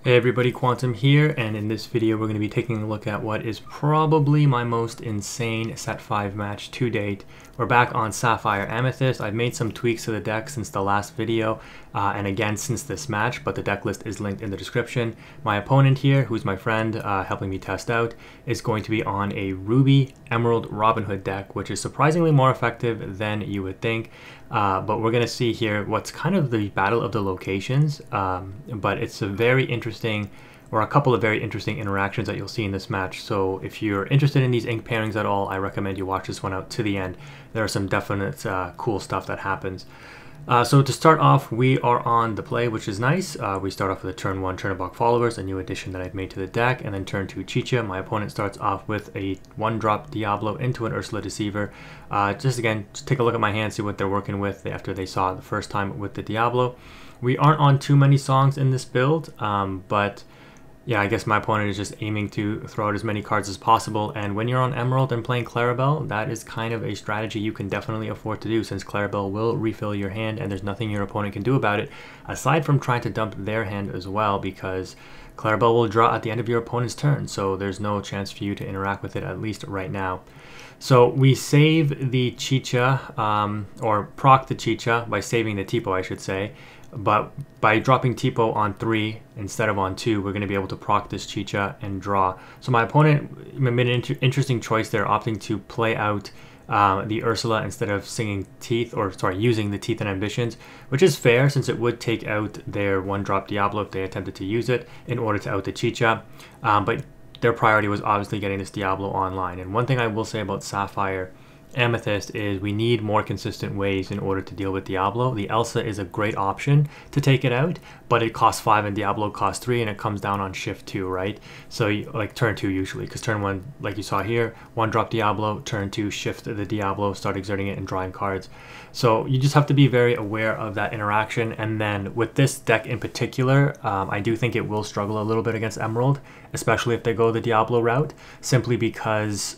Hey everybody, Quantum here, and in this video we're going to be taking a look at what is probably my most insane set 5 match to date. We're back on Sapphire Amethyst. I've made some tweaks to the deck since the last video, and again since this match, but the deck list is linked in the description. My opponent here, who's my friend helping me test out, is going to be on a Ruby Emerald Robin Hood deck, which is surprisingly more effective than you would think. But we're going to see here what's kind of the battle of the locations, but it's a very interesting, or a couple of very interesting interactions that you'll see in this match. So if you're interested in these ink pairings at all, I recommend you watch this one out to the end. There are some definite cool stuff that happens. So to start off, we are on the play, which is nice. We start off with a turn 1 Chernobog Followers, a new addition that I've made to the deck, and then turn 2 Chicha. My opponent starts off with a 1-drop Diablo into an Ursula Deceiver. Just take a look at my hand, see what they're working with after they saw it the first time with the Diablo. We aren't on too many songs in this build, but yeah, I guess my opponent is just aiming to throw out as many cards as possible, and when you're on Emerald and playing Clarabelle, that is kind of a strategy you can definitely afford to do, since Clarabelle will refill your hand and there's nothing your opponent can do about it, aside from trying to dump their hand as well, because Clarabelle will draw at the end of your opponent's turn, so there's no chance for you to interact with it, at least right now. So we save the Chicha, or proc the Chicha by saving the Tipo, I should say. But by dropping Tipo on 3 instead of on 2, we're going to be able to proc this Chicha and draw. So my opponent made an interesting choice there, opting to play out the Ursula instead of singing Teeth, or sorry, using the Teeth and Ambitions, which is fair since it would take out their 1-drop Diablo if they attempted to use it in order to out the Chicha. But their priority was obviously getting this Diablo online. And one thing I will say about Sapphire Amethyst is we need more consistent ways in order to deal with Diablo. The Elsa is a great option to take it out, but it costs 5 and Diablo costs 3, and it comes down on shift 2, right? So like turn 2 usually, because turn 1, like you saw here, 1-drop Diablo, turn 2 shift the Diablo, start exerting it and drawing cards. So you just have to be very aware of that interaction. And then with this deck in particular, I do think it will struggle a little bit against Emerald, especially if they go the Diablo route, simply because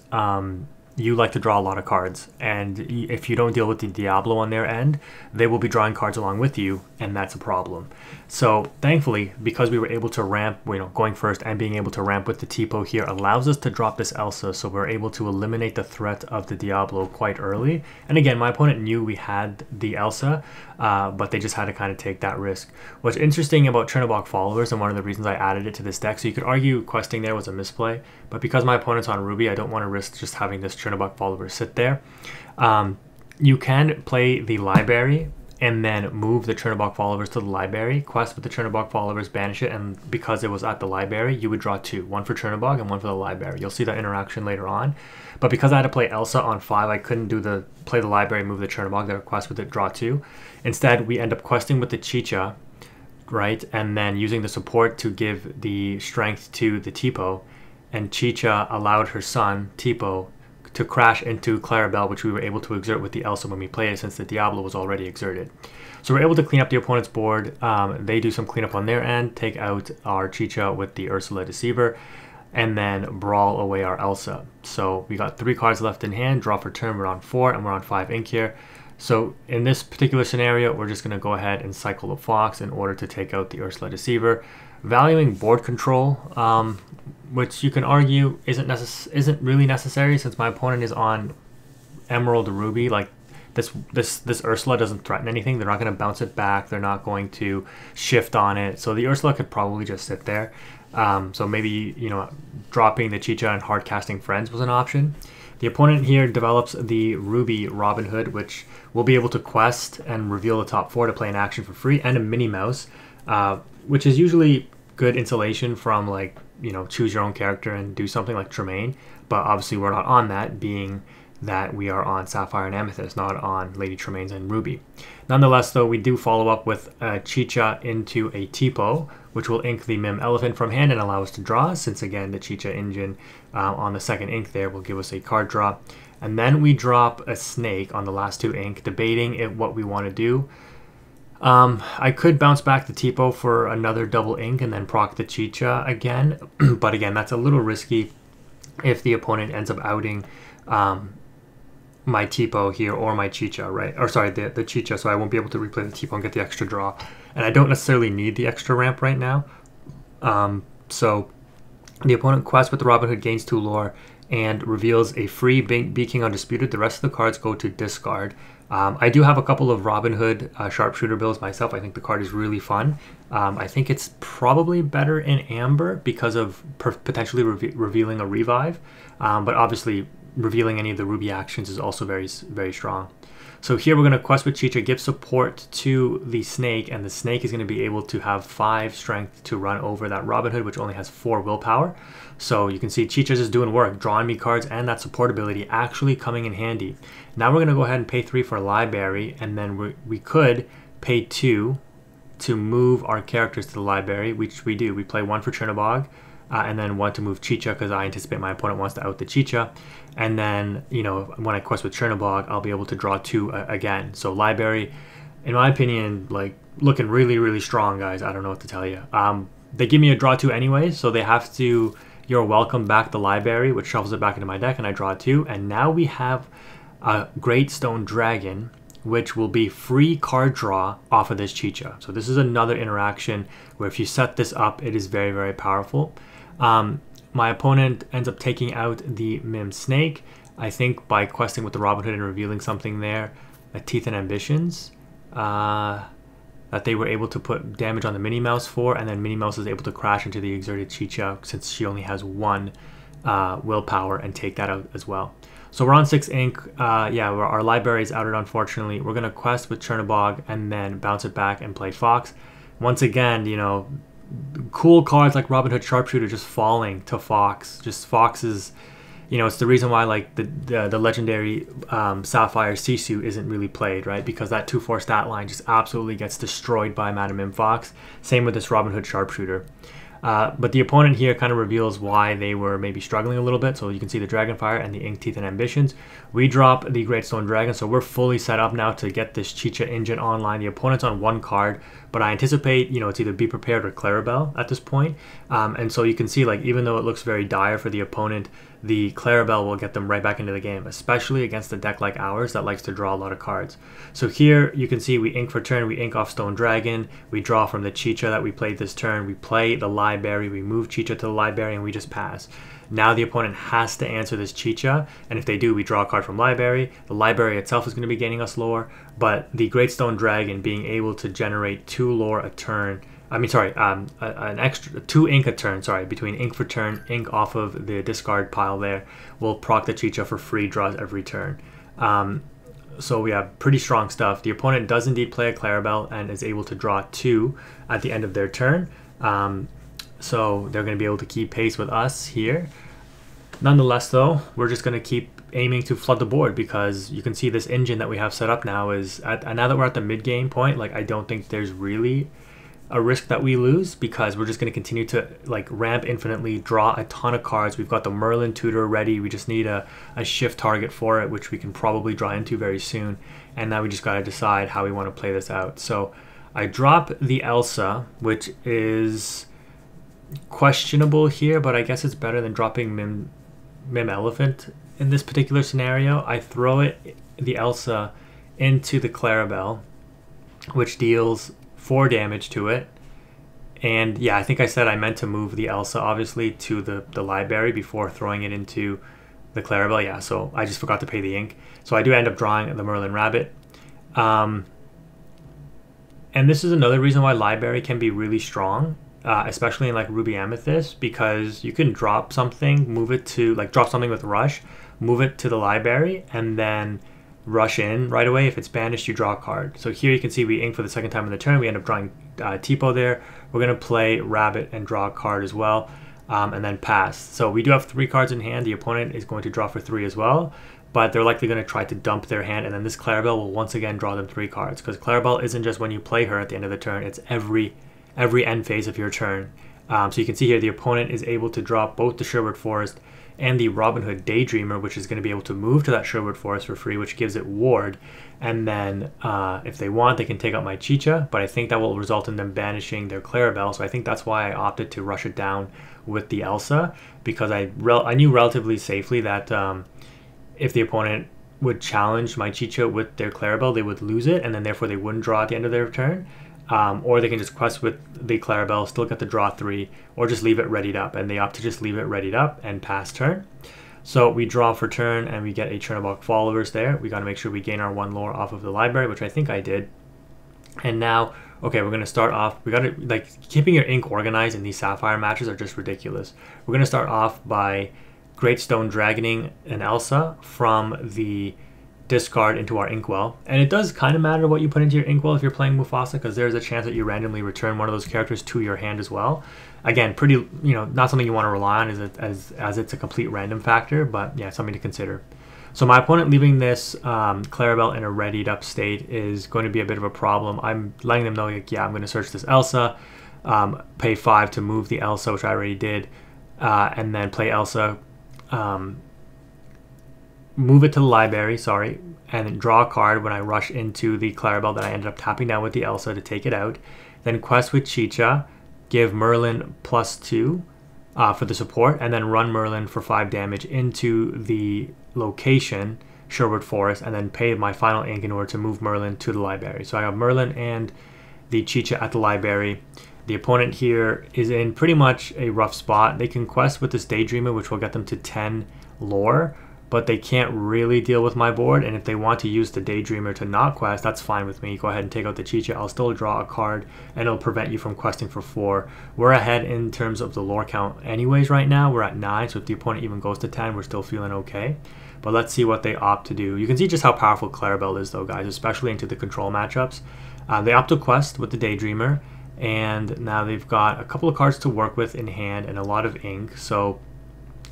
you like to draw a lot of cards, and if you don't deal with the Diablo on their end, they will be drawing cards along with you, and that's a problem. So thankfully, because we were able to ramp, going first and being able to ramp with the Tipo here allows us to drop this Elsa, so we're able to eliminate the threat of the Diablo quite early. And again, my opponent knew we had the Elsa, but they just had to kind of take that risk. What's interesting about Chernobog Followers, and one of the reasons I added it to this deck, so you could argue questing there was a misplay, but because my opponent's on Ruby, I don't want to risk just having this Chernobog Followers sit there. You can play the library and then move the Chernobog Followers to the library, quest with the Chernobog Followers, banish it, and because it was at the library, you would draw 2, one for Chernobog and one for the library. You'll see that interaction later on. But because I had to play Elsa on 5, I couldn't do play the library, move the Chernobog, then quest with it, draw 2. Instead, we end up questing with the Chicha, right, and then using the support to give the strength to the Tipo, and Chicha allowed her son, Tipo, to crash into Clarabelle, which we were able to exert with the Elsa when we played it, since the Diablo was already exerted. So we're able to clean up the opponent's board. They do some cleanup on their end, take out our Chicha with the Ursula Deceiver, and then brawl away our Elsa. So we got 3 cards left in hand, draw for turn, we're on 4, and we're on 5 ink here. So in this particular scenario, we're just going to go ahead and cycle the Fox in order to take out the Ursula Deceiver, valuing board control, which you can argue isn't really necessary, since my opponent is on Emerald Ruby. Like this Ursula doesn't threaten anything. They're not going to bounce it back. They're not going to shift on it. So the Ursula could probably just sit there. So maybe dropping the Chicha and hard casting Friends was an option. The opponent here develops the Ruby Robin Hood, which will be able to quest and reveal the top 4 to play an action for free, and a Minnie Mouse, which is usually good insulation from, like, choose your own character and do something like Tremaine. But obviously we're not on that, being that we are on Sapphire and Amethyst, not on Lady Tremaine's and Ruby. Nonetheless, though, we do follow up with a Chicha into a Tipo, which will ink the Mim Elephant from hand and allow us to draw, since again the Chicha engine on the second ink there will give us a card draw. And then we drop a Snake on the last 2 ink, debating what we want to do. I could bounce back the Tipo for another double ink and then proc the Chicha again, but again, that's a little risky if the opponent ends up outing my Tipo here or my Chicha, right? Or sorry, the Chicha, so I won't be able to replay the Tipo and get the extra draw. And I don't necessarily need the extra ramp right now. So the opponent quests with the Robin Hood, gains 2 lore, and reveals a free Bee King Undisputed. The rest of the cards go to discard. I do have a couple of Robin Hood sharpshooter builds myself. I think the card is really fun. I think it's probably better in Amber because of potentially revealing a revive, but obviously revealing any of the Ruby actions is also very, very strong. So here we're going to quest with Chicha, give support to the Snake, and the Snake is going to be able to have 5 strength to run over that Robin Hood, which only has 4 willpower. So you can see Chicha's just doing work, drawing me cards, and that support ability actually coming in handy. Now we're going to go ahead and pay 3 for Library, and then we could pay 2 to move our characters to the Library, which we do. We play 1 for Chernobog, and then 1 to move Chicha because I anticipate my opponent wants to out the Chicha. And then, you know, when I quest with Chernobog, I'll be able to draw 2 again. So Library, in my opinion, like looking really, really strong, guys. I don't know what to tell you. They give me a draw 2 anyways, so they have to, you're welcome back the Library, which shuffles it back into my deck, and I draw 2. And now we have a Great Stone Dragon, which will be free card draw off of this Chicha. So this is another interaction where if you set this up, it is very, very powerful. My opponent ends up taking out the Mim Snake, I think by questing with the Robin Hood and revealing something there, Teeth and Ambitions, that they were able to put damage on the Minnie Mouse for, and then Minnie Mouse is able to crash into the Exerted Chicha since she only has 1 willpower and take that out as well. So we're on 6 ink. Yeah, our Library is outed, unfortunately. We're going to quest with Chernobog and then bounce it back and play Fox. Once again, you know, cool cards like Robin Hood Sharpshooter just falling to Fox. Just Fox is, you know, it's the reason why like the legendary Sapphire Sisu isn't really played, right? Because that 2/4 stat line just absolutely gets destroyed by Madam Mim Fox. Same with this Robin Hood Sharpshooter. But the opponent here kind of reveals why they were maybe struggling a little bit. So you can see the Dragonfire and the Ink, Teeth, and Ambitions. We drop the Great Stone Dragon, so we're fully set up now to get this Chicha engine online. The opponent's on 1 card, but I anticipate, you know, it's either Be Prepared or Clarabelle at this point. And so you can see, like, even though it looks very dire for the opponent, the Clarabelle will get them right back into the game, especially against a deck like ours that likes to draw a lot of cards. So here you can see we ink for turn, we ink off Stone Dragon, we draw from the Chicha that we played this turn, we play the Library, we move Chicha to the Library, and we just pass. Now the opponent has to answer this Chicha, and if they do, we draw a card from Library. The Library itself is going to be gaining us lore, but the Great Stone Dragon being able to generate 2 lore a turn, an extra 2 ink a turn, sorry, between ink for turn, ink off of the discard pile there, will proc the Chicha for free, draws every turn. So we have pretty strong stuff. The opponent does indeed play a Clarabelle and is able to draw 2 at the end of their turn. So they're going to be able to keep pace with us here. Nonetheless, though, we're just going to keep aiming to flood the board because you can see this engine that we have set up now is, now that we're at the mid-game point, like I don't think there's really a risk that we lose because we're just going to continue to like ramp infinitely, draw a ton of cards. We've got the Merlin Tutor ready. We just need a shift target for it, which we can probably draw into very soon. And now we just got to decide how we want to play this out. So I drop the Elsa, which is questionable here, but I guess it's better than dropping Mim Elephant in this particular scenario. I throw the Elsa into the Clarabelle, which deals 4 damage to it. And yeah, I think I said I meant to move the Elsa obviously to the Library before throwing it into the Clarabelle. Yeah, so I just forgot to pay the ink. So I do end up drawing the Merlin Rabbit. And this is another reason why Library can be really strong. Especially in like Ruby Amethyst, because you can drop something, move it to, like drop something with Rush, move it to the Library, and then rush in right away. If it's banished, you draw a card. So here you can see we ink for the 2nd time in the turn. We end up drawing Tipo there. We're going to play Rabbit and draw a card as well, and then pass. So we do have 3 cards in hand. The opponent is going to draw for 3 as well, but they're likely going to try to dump their hand, and then this Clarabelle will once again draw them 3 cards, because Clarabelle isn't just when you play her at the end of the turn, it's every end phase of your turn. So you can see here the opponent is able to drop both the Sherwood Forest and the Robin Hood Daydreamer, which is going to be able to move to that Sherwood Forest for free, which gives it ward. And then if they want, they can take out my Chicha, but I think that will result in them banishing their Clarabelle. So I think that's why I opted to rush it down with the Elsa, because I knew relatively safely that if the opponent would challenge my Chicha with their Clarabelle, they would lose it, and then therefore they wouldn't draw at the end of their turn. or they can just quest with the Clarabelle, still get the draw 3, or just leave it readied up, and they opt to just leave it readied up and pass turn. So we draw for turn, and we get a Chernobog Followers there. We got to make sure we gain our 1 lore off of the library, which I think I did. And now, okay, we're going to start off. We got to, like, keeping your ink organized in these Sapphire matches are just ridiculous. We're going to start off by Great Stone Dragoning an Elsa from the discard into our Inkwell. And it does kind of matter what you put into your Inkwell if you're playing Mufasa, because there's a chance that you randomly return one of those characters to your hand as well. Again, pretty, you know, not something you want to rely on as it's a complete random factor, but yeah, something to consider. So my opponent leaving this Clarabelle in a readied up state is going to be a bit of a problem. I'm letting them know, like, yeah, I'm going to search this Elsa, pay 5 to move the Elsa, which I already did, and then play Elsa, move it to the library, sorry, and then draw a card when I rush into the Clarabelle that I ended up tapping down with the Elsa to take it out. Then quest with Chicha, give Merlin +2 for the support, and then run Merlin for 5 damage into the location, Sherwood Forest, and then pay my final ink in order to move Merlin to the library. So I have Merlin and the Chicha at the library. The opponent here is in pretty much a rough spot. They can quest with this Daydreamer, which will get them to 10 lore, but they can't really deal with my board, and if they want to use the Daydreamer to not quest, that's fine with me. Go ahead and take out the Chicha. I'll still draw a card, and it'll prevent you from questing for 4. We're ahead in terms of the lore count anyways right now. We're at 9, so if the opponent even goes to 10, we're still feeling okay. But let's see what they opt to do. You can see just how powerful Clarabelle is, though, guys, especially into the control matchups. They opt to quest with the Daydreamer, and now they've got a couple of cards to work with in hand and a lot of ink, so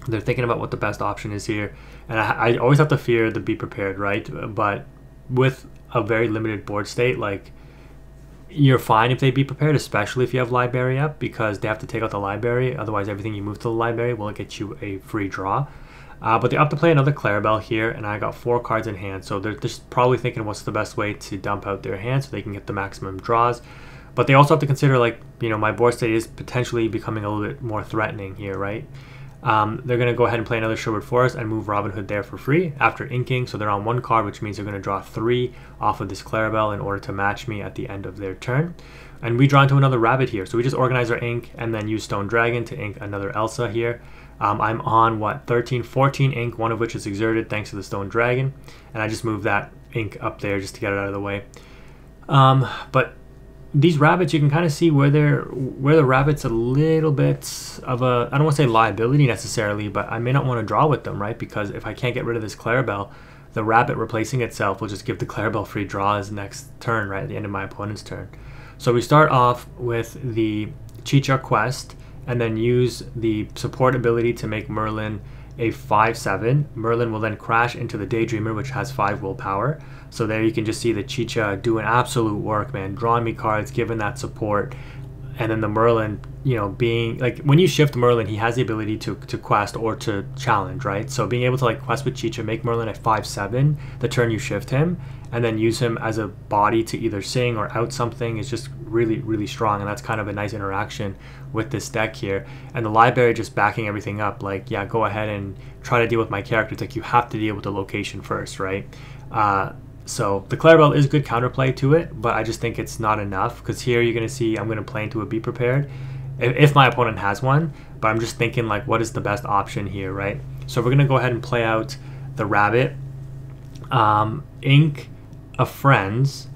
they're thinking about what the best option is here. And I always have to fear the be prepared, right? But with a very limited board state, like, you're fine if they be prepared, especially if you have library up, because they have to take out the library. Otherwise, everything you move to the library will get you a free draw. But they opt to play another Clarabelle here, and I got 4 cards in hand. So they're just probably thinking what's the best way to dump out their hand so they can get the maximum draws. But they also have to consider, like, you know, my board state is potentially becoming a little bit more threatening here, right? They're going to go ahead and play another Sherwood Forest and move Robin Hood there for free after inking. So they're on 1 card, which means they're going to draw 3 off of this Clarabelle in order to match me at the end of their turn. And we draw into another Rabbit here. So we just organize our ink and then use Stone Dragon to ink another Elsa here. I'm on, what, 13, 14 ink, one of which is exerted thanks to the Stone Dragon. And I just moved that ink up there just to get it out of the way. But these rabbits, you can kind of see where the rabbit's a little bit of a, I don't want to say liability necessarily, but I may not want to draw with them, right? Because if I can't get rid of this Clarabelle, the rabbit replacing itself will just give the Clarabelle free draws next turn, right at the end of my opponent's turn. So we start off with the Chicha quest and then use the support ability to make Merlin a 5/7. Merlin will then crash into the Daydreamer, which has 5 willpower. So there you can just see the Chicha doing absolute work, man, drawing me cards, giving that support. And then the Merlin, you know, being like, when you shift Merlin, he has the ability to quest or to challenge, right? So being able to, like, quest with Chicha, make Merlin a 5/7 the turn you shift him, and then use him as a body to either sing or out something is just really, really strong. And that's kind of a nice interaction with this deck here. And the library just backing everything up, like, yeah, go ahead and try to deal with my character. It's like you have to deal with the location first, right? So the Clarabelle is good counterplay to it, but I just think it's not enough, because here you're going to see I'm going to play into a Be Prepared if my opponent has one, but I'm just thinking, like, what is the best option here, right? So we're going to go ahead and play out the Rabbit, ink a Friends,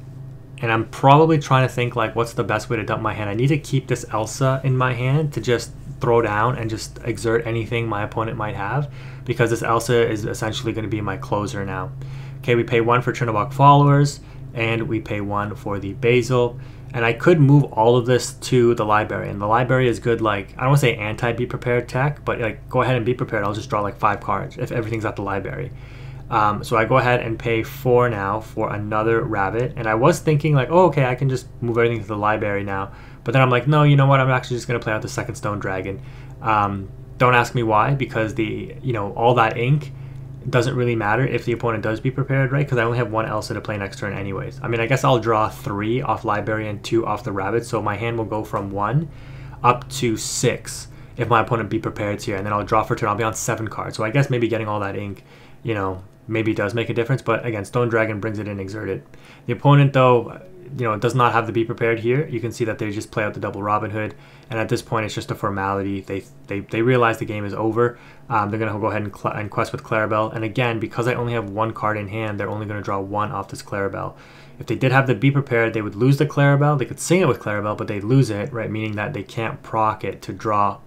and I'm probably trying to think, like, what's the best way to dump my hand. I need to keep this Elsa in my hand to just throw down and just exert anything my opponent might have, because this Elsa is essentially going to be my closer now. Okay, we pay 1 for Chernobog Followers, and we pay 1 for the Basil. And I could move all of this to the library, and the library is good, like, I don't want to say anti-Be Prepared tech, but, like, go ahead and be prepared. I'll just draw like 5 cards if everything's at the library. So I go ahead and pay 4 now for another Rabbit, and I was thinking, like, oh, okay, I can just move everything to the library now. But then I'm like, no, you know what? I'm actually just going to play out the second Stone Dragon. Don't ask me why, because the, you know, all that ink doesn't really matter if the opponent does Be Prepared, right? Because I only have 1 Elsa to play next turn anyways. I mean, I guess I'll draw 3 off library and 2 off the Rabbit, so my hand will go from 1 up to 6 if my opponent Be Prepared here, and then I'll draw for turn. I'll be on 7 cards. So I guess maybe getting all that ink, you know, maybe does make a difference, but again, Stone Dragon brings it in exerted. The opponent, though, it does not have the be prepared here. You can see that they just play out the double Robin Hood, and at this point it's just a formality. They realize the game is over. They're gonna go ahead and quest with Clarabelle, and again, because I only have one card in hand, they're only gonna draw one off this Clarabelle. If they did have the be prepared, they would lose the Clarabelle. They could sing it with Clarabelle, but they'd lose it, right? Meaning that they can't proc it to draw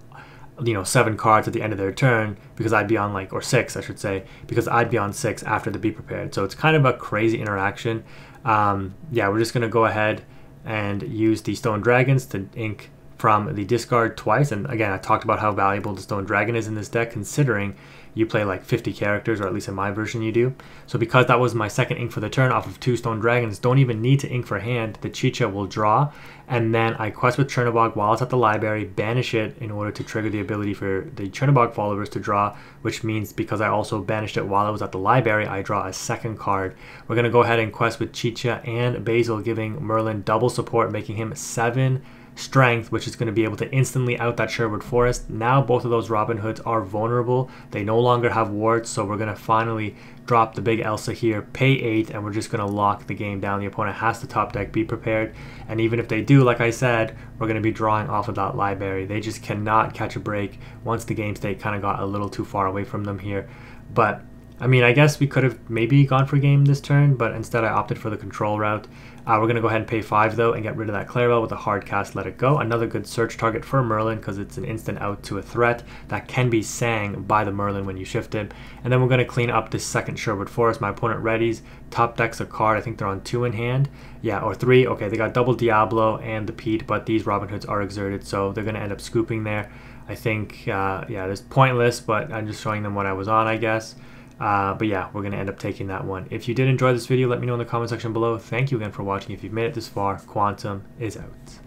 7 cards at the end of their turn, because I'd be on or 6 I should say, because I'd be on 6 after the be prepared. So it's kind of a crazy interaction. Yeah, we're just gonna go ahead and use the Stone Dragons to ink from the discard twice. And again, I talked about how valuable the Stone Dragon is in this deck, considering you play 50 characters, or at least in my version you do. So because that was my second ink for the turn off of 2 Stone Dragons, don't even need to ink for hand. The Chicha will draw, and then I quest with Chernobog while it's at the library, banish it in order to trigger the ability for the Chernobog followers to draw, which means because I also banished it while I was at the library, I draw a second card. We're going to go ahead and quest with Chicha and Basil, giving Merlin double support, making him 7 strength, which is going to be able to instantly out that Sherwood Forest. Now both of those Robin Hoods are vulnerable. They no longer have wards, so we're going to finally drop the big Elsa here, pay 8, and we're just going to lock the game down. The opponent has to top deck, be prepared, and even if they do, like I said, we're going to be drawing off of that library. They just cannot catch a break once the game state kind of got a little too far away from them here. But I mean, I guess we could have maybe gone for game this turn, but instead I opted for the control route. We're going to go ahead and pay 5 though and get rid of that Clarabelle with a hard cast, Let It Go. Another good search target for Merlin, because it's an instant out to a threat that can be sang by the Merlin when you shift it. And then we're going to clean up this second Sherwood Forest. My opponent readies, top decks a card. I think they're on 2 in hand. Yeah, or 3. Okay, they got double Diablo and the Pete, but these Robin Hoods are exerted, so they're going to end up scooping there. I think, yeah, it's pointless, but I'm just showing them what I was on, I guess. But yeah, we're going to end up taking that one. If you did enjoy this video, let me know in the comment section below. Thank you again for watching. If you've made it this far, Quantum is out.